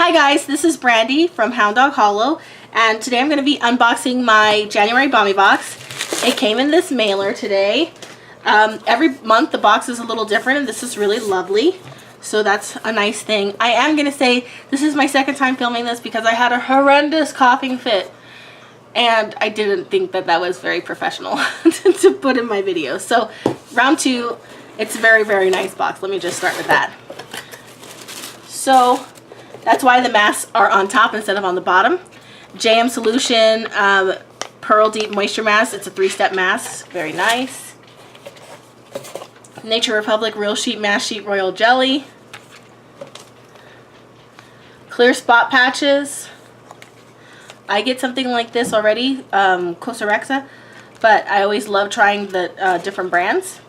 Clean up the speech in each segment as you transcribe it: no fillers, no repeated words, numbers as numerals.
Hi guys, this is Brandy from Hound Dog Hollow, and today I'm going to be unboxing my January Bomibox. It came in this mailer today. Every month the box is a little different, and this is really lovely, so that's a nice thing. I am going to say this is my second time filming this because I had a horrendous coughing fit, and I didn't think that that was very professional to put in my video. So round two, it's a very, very nice box. Let me just start with that. So that's why the masks are on top instead of on the bottom. JM Solution Pearl Deep Moisture Mask. It's a 3-step mask. Very nice. Nature Republic Real Sheet Mask Sheet Royal Jelly. Clear spot patches. I get something like this already, Cosarexa, but I always love trying the different brands.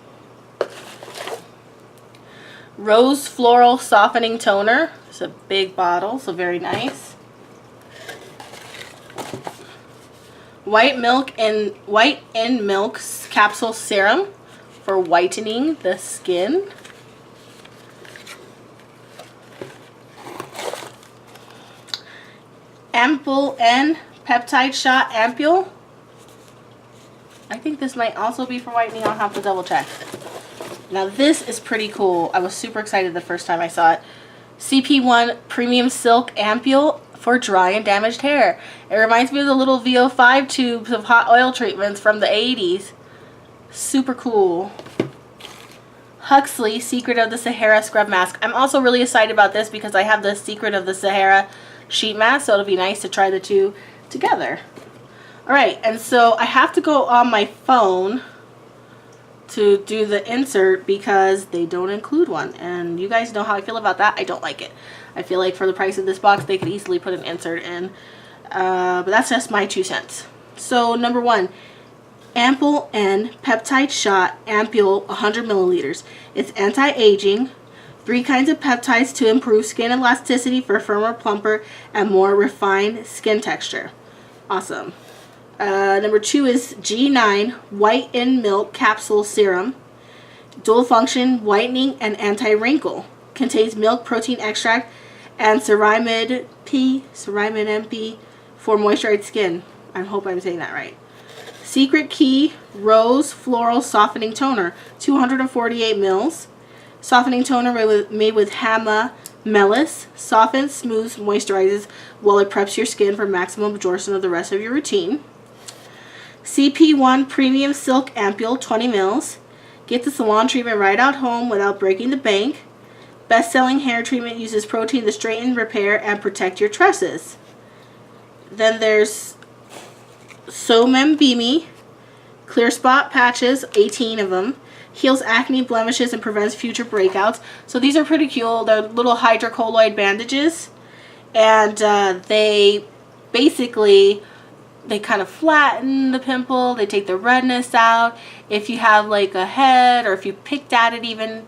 Rose Floral Softening Toner. It's a big bottle, so very nice. White in Milk Capsule Serum for whitening the skin. Ampule and Peptide Shot Ampule. I think this might also be for whitening. I'll have to double check. Now this is pretty cool. I was super excited the first time I saw it. CP1 Premium Silk Ampule for dry and damaged hair. It reminds me of the little VO5 tubes of hot oil treatments from the 80s. Super cool. Huxley Secret of the Sahara Scrub Mask. I'm also really excited about this because I have the Secret of the Sahara sheet mask, so it'll be nice to try the two together. Alright, and so I have to go on my phone to do the insert because they don't include one, and you guys know how I feel about that. I don't like it. I feel like for the price of this box they could easily put an insert in, but that's just my 2 cents. So number one, Ampule and Peptide Shot Ampule 100 milliliters. It's anti-aging, 3 kinds of peptides to improve skin elasticity for firmer, plumper, and more refined skin texture. Awesome. Number 2 is G9 White in Milk Capsule Serum. Dual function, whitening and anti-wrinkle. Contains milk protein extract and ceramide MP for moisturized skin. I hope I'm saying that right. Secret Key Rose Floral Softening Toner, 248 mils. Softening toner made with Hama Melis. Softens, smooths, moisturizes while it preps your skin for maximum absorption of the rest of your routine. CP1 Premium Silk Ampule, 20 mils. Get the salon treatment right out home without breaking the bank. Best-selling hair treatment uses protein to straighten, repair, and protect your tresses. Then there's Somembimi Clear Spot Patches, 18 of them. Heals acne, blemishes, and prevents future breakouts. So these are pretty cool. They're little hydrocolloid bandages. And they basically, they kind of flatten the pimple. They take the redness out. If you have like a head, or if you picked at it even,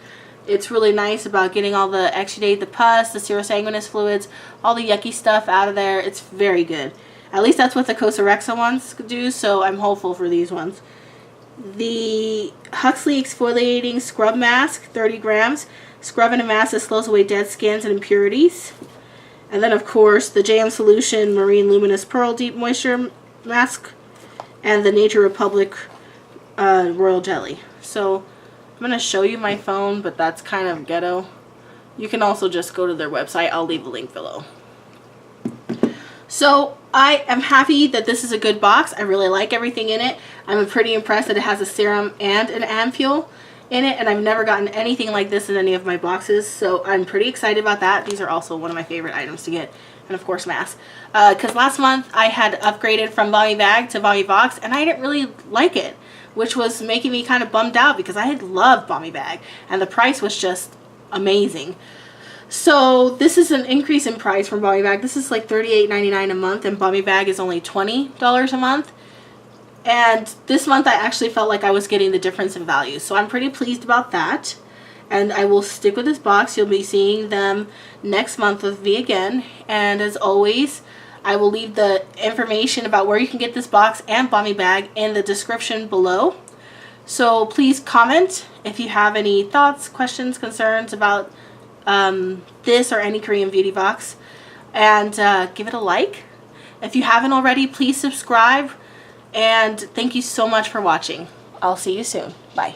it's really nice about getting all the exudate, the pus, the serosanguinous fluids, all the yucky stuff out of there. It's very good. At least that's what the Cosarexa ones do, so I'm hopeful for these ones. The Huxley Exfoliating Scrub Mask, 30 grams. Scrub in a mask that slows away dead skins and impurities. And then, of course, the JM Solution Marine Luminous Pearl Deep Moisture Mask. And the Nature Republic Royal Jelly. So, I'm going to show you my phone, but that's kind of ghetto. You can also just go to their website. I'll leave a link below. So I am happy that this is a good box. I really like everything in it. I'm pretty impressed that it has a serum and an ampule in it, and I've never gotten anything like this in any of my boxes, so I'm pretty excited about that. These are also one of my favorite items to get, and of course masks. Because last month I had upgraded from Bomibox to Bomibox, and I didn't really like it, which was making me kind of bummed out because I had loved Bomibox, and the price was just amazing. So this is an increase in price from Bomibox. This is like $38.99 a month, and Bomibox is only $20 a month. And this month I actually felt like I was getting the difference in value. So I'm pretty pleased about that. And I will stick with this box. You'll be seeing them next month with me again. And as always, I will leave the information about where you can get this box and Bomibox in the description below. So please comment if you have any thoughts, questions, concerns about this or any Korean beauty box. and give it a like. If you haven't already, please subscribe, and thank you so much for watching. I'll see you soon. Bye.